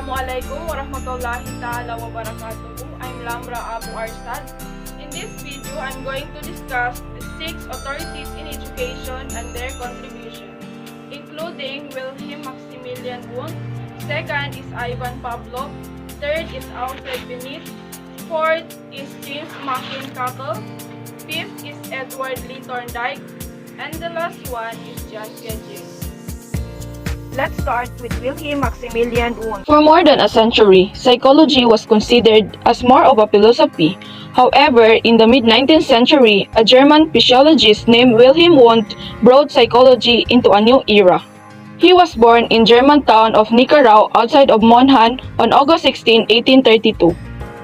Assalamualaikum warahmatullahi ta'ala wabarakatuh. I'm Lamra Arsad. In this video, I'm going to discuss the 6 authorities in education and their contribution, including Wilhelm Maximilian Wundt. Second is Ivan Pavlov. Third is Alfred Benit. Fourth is James Mackin-Cackle. Fifth is Edward Lee Thorndike. And the last one is John Gedges. Let's start with Wilhelm Maximilian Wundt. For more than a century, psychology was considered as more of a philosophy. However, in the mid-19th century, a German physiologist named Wilhelm Wundt brought psychology into a new era. He was born in German town of Nicarau outside of Monhan on August 16, 1832.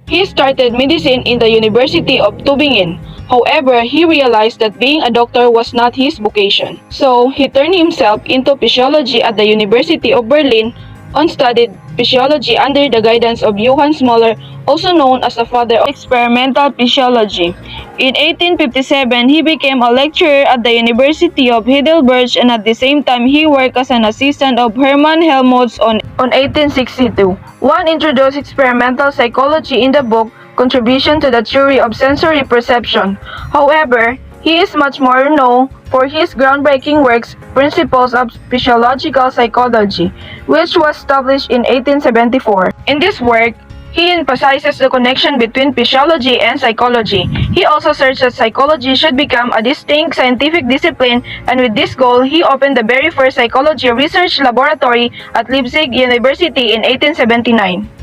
He started medicine in the University of Tübingen. However, he realized that being a doctor was not his vocation. So, he turned himself into physiology at the University of Berlin and studied physiology under the guidance of Johann Smoller, also known as the father of experimental physiology. In 1857, he became a lecturer at the University of Heidelberg, and at the same time, he worked as an assistant of Hermann Helmholtz on 1862. One introduced experimental psychology in the book Contribution to the Theory of Sensory Perception. However, he is much more known for his groundbreaking works, Principles of Physiological Psychology, which was established in 1874. In this work, he emphasizes the connection between physiology and psychology. He also asserts that psychology should become a distinct scientific discipline, and with this goal, he opened the very first psychology research laboratory at Leipzig University in 1879.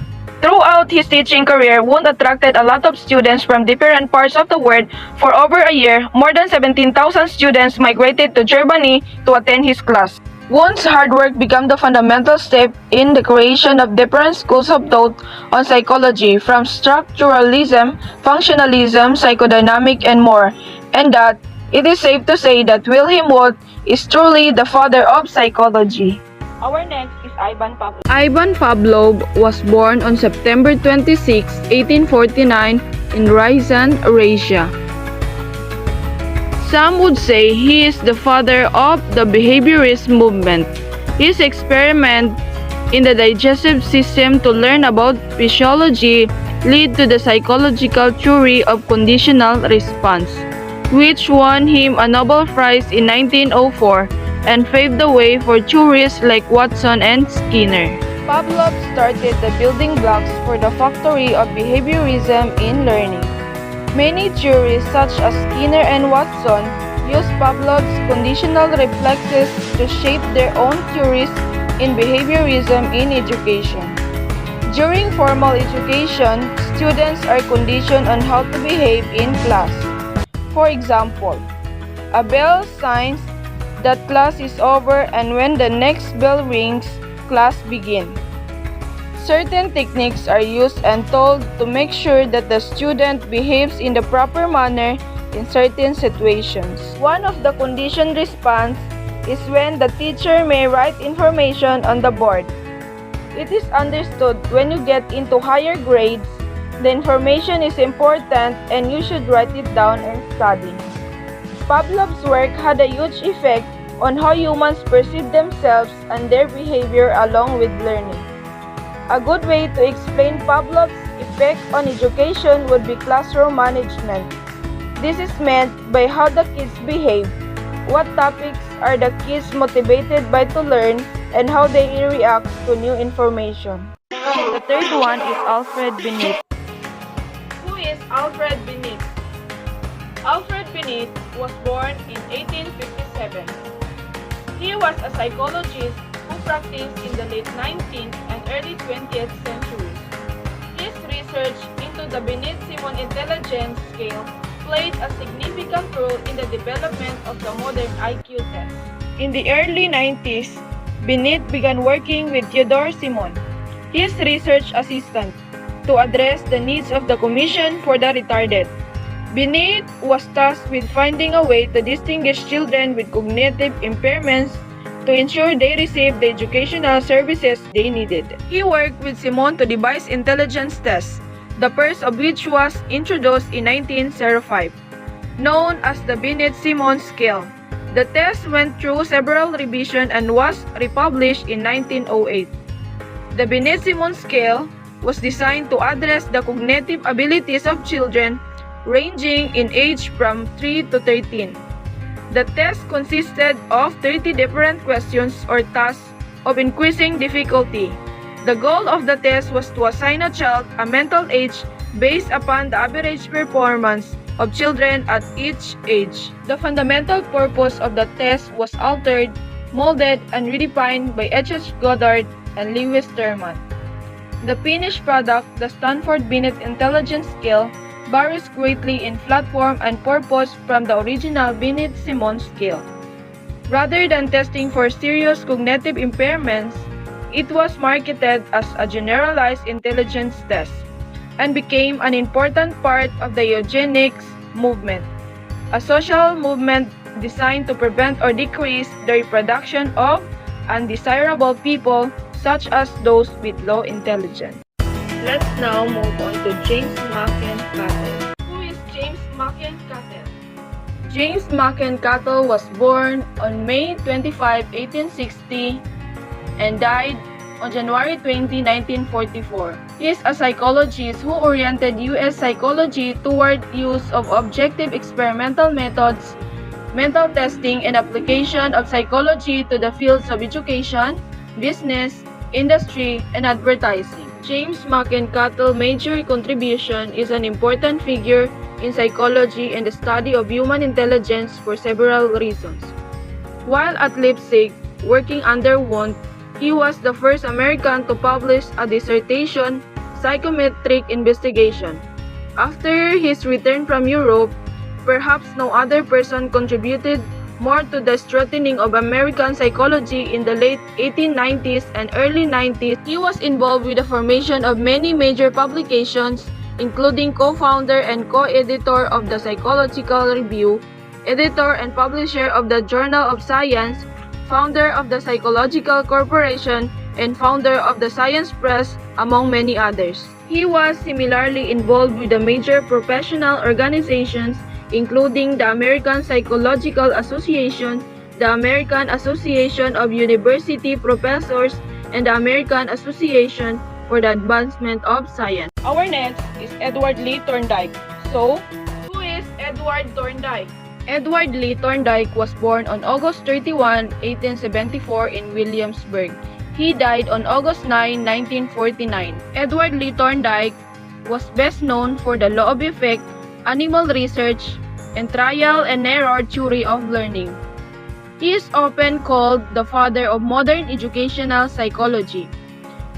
Throughout his teaching career, Wundt attracted a lot of students from different parts of the world. For over a year, more than 17,000 students migrated to Germany to attend his class. Wundt's hard work became the fundamental step in the creation of different schools of thought on psychology, from structuralism, functionalism, psychodynamic, and more, and that it is safe to say that Wilhelm Wundt is truly the father of psychology. Our next is Ivan Pavlov. Ivan Pavlov was born on September 26, 1849 in Ryazan, Russia. Some would say he is the father of the behaviorist movement. His experiment in the digestive system to learn about physiology led to the psychological theory of conditional response, which won him a Nobel Prize in 1904 and paved the way for theorists like Watson and Skinner. Pavlov started the building blocks for the factory of behaviorism in learning. Many theorists such as Skinner and Watson used Pavlov's conditional reflexes to shape their own theories in behaviorism in education. During formal education, students are conditioned on how to behave in class. For example, a bell signs that class is over, and when the next bell rings, class begins. Certain techniques are used and told to make sure that the student behaves in the proper manner in certain situations. One of the conditioned response is when the teacher may write information on the board. It is understood when you get into higher grades, the information is important and you should write it down and study. Pavlov's work had a huge effect on how humans perceive themselves and their behavior along with learning. A good way to explain Pavlov's effect on education would be classroom management. This is meant by how the kids behave, what topics are the kids motivated by to learn, and how they react to new information. The third one is Alfred Benit. Who is Alfred Benit? Alfred Benit was born in 1857. He was a psychologist who practiced in the late 19th and early 20th centuries. His research into the Benit-Simon intelligence scale played a significant role in the development of the modern IQ test. In the early 90s, Benit began working with Theodore Simon, his research assistant, to address the needs of the Commission for the Retarded. Benit was tasked with finding a way to distinguish children with cognitive impairments to ensure they received the educational services they needed. He worked with Simon to devise intelligence tests, the first of which was introduced in 1905, known as the Benit-Simon scale. The test went through several revisions and was republished in 1908. The Binet-Simon scale was designed to address the cognitive abilities of children ranging in age from 3 to 13. The test consisted of 30 different questions or tasks of increasing difficulty. The goal of the test was to assign a child a mental age based upon the average performance of children at each age. The fundamental purpose of the test was altered, molded, and redefined by H. Goddard and Lewis Terman. The finished product, the Stanford Binet Intelligence Scale, varies greatly in platform and purpose from the original Binet-Simon scale. Rather than testing for serious cognitive impairments, it was marketed as a generalized intelligence test and became an important part of the eugenics movement, a social movement designed to prevent or decrease the reproduction of undesirable people such as those with low intelligence. Let's now move on to James Machen Cattell. Who is James Machen Cattell? James Machen Cattell was born on May 25, 1860 and died on January 20, 1944. He is a psychologist who oriented U.S. psychology toward use of objective experimental methods, mental testing, and application of psychology to the fields of education, business, industry, and advertising. James Machen Cattell's major contribution is an important figure in psychology and the study of human intelligence for several reasons. While at Leipzig, working under Wundt, he was the first American to publish a dissertation, Psychometric Investigation. After his return from Europe, perhaps no other person contributed more to the strengthening of American psychology in the late 1890s and early 90s. He was involved with the formation of many major publications, including co-founder and co-editor of the Psychological Review, editor and publisher of the Journal of Science, founder of the Psychological Corporation, and founder of the Science Press, among many others. He was similarly involved with the major professional organizations, including the American Psychological Association, the American Association of University Professors, and the American Association for the Advancement of Science. Our next is Edward Lee Thorndike. So, who is Edward Thorndike? Edward Lee Thorndike was born on August 31, 1874 in Williamsburg. He died on August 9, 1949. Edward Lee Thorndike was best known for the law of effect, animal research, and trial and error theory of learning. He is often called the father of modern educational psychology.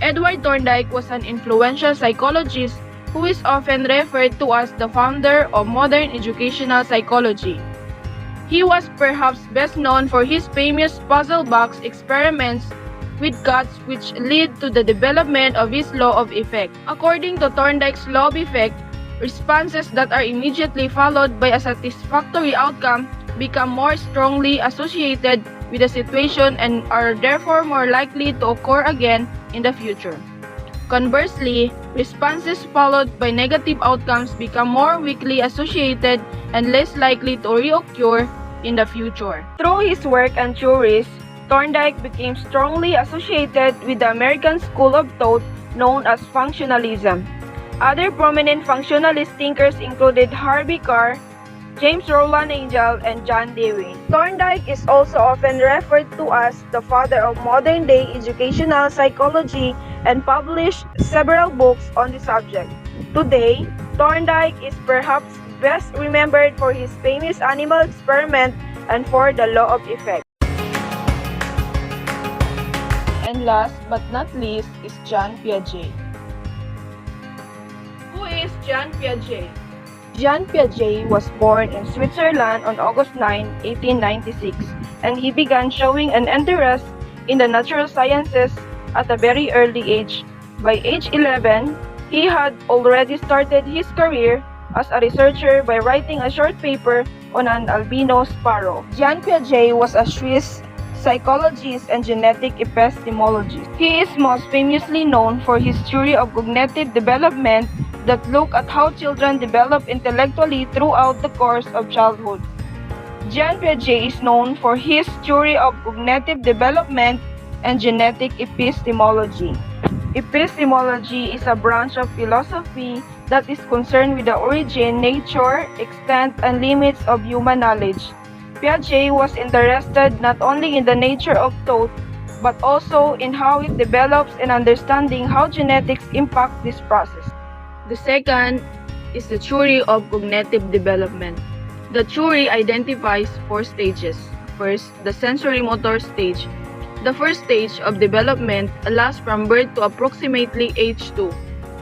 Edward Thorndike was an influential psychologist who is often referred to as the founder of modern educational psychology. He was perhaps best known for his famous puzzle box experiments with cats, which led to the development of his law of effect. According to Thorndike's law of effect, responses that are immediately followed by a satisfactory outcome become more strongly associated with the situation and are therefore more likely to occur again in the future. Conversely, responses followed by negative outcomes become more weakly associated and less likely to reoccur in the future. Through his work and theories, Thorndike became strongly associated with the American school of thought known as functionalism. Other prominent functionalist thinkers included Harvey Carr, James Rowland Angel, and John Dewey. Thorndike is also often referred to as the father of modern-day educational psychology and published several books on the subject. Today, Thorndike is perhaps best remembered for his famous animal experiment and for the law of effect. And last but not least is Jean Piaget. Who is Jean Piaget? Jean Piaget was born in Switzerland on August 9, 1896, and he began showing an interest in the natural sciences at a very early age. By age 11, he had already started his career as a researcher by writing a short paper on an albino sparrow. Jean Piaget was a Swiss psychologist and genetic epistemologist. He is most famously known for his theory of cognitive development that look at how children develop intellectually throughout the course of childhood. Jean Piaget is known for his theory of cognitive development and genetic epistemology. Epistemology is a branch of philosophy that is concerned with the origin, nature, extent, and limits of human knowledge. Piaget was interested not only in the nature of thought, but also in how it develops and understanding how genetics impact this process. The second is the theory of cognitive development. The theory identifies four stages. First, the sensory-motor stage. The first stage of development lasts from birth to approximately age 2.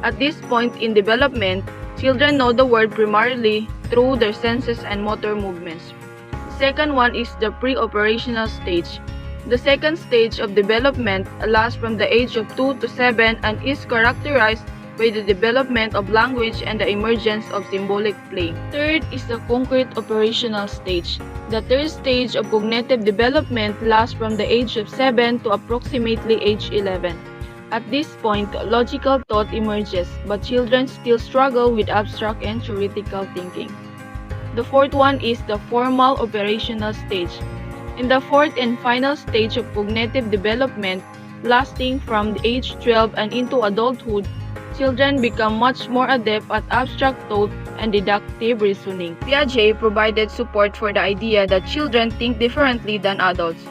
At this point in development, children know the world primarily through their senses and motor movements. The second one is the pre-operational stage. The second stage of development lasts from the age of 2 to 7 and is characterized by the development of language and the emergence of symbolic play. Third is the concrete operational stage. The third stage of cognitive development lasts from the age of 7 to approximately age 11. At this point, logical thought emerges, but children still struggle with abstract and theoretical thinking. The fourth one is the formal operational stage. In the fourth and final stage of cognitive development, lasting from age 12 and into adulthood, children become much more adept at abstract thought and deductive reasoning. Piaget provided support for the idea that children think differently than adults,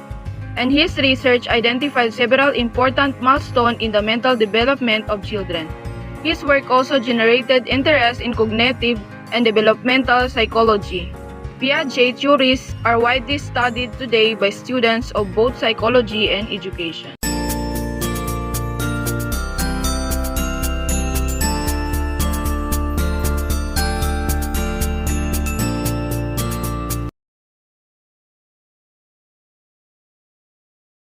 and his research identified several important milestones in the mental development of children. His work also generated interest in cognitive and developmental psychology. Piaget theories are widely studied today by students of both psychology and education.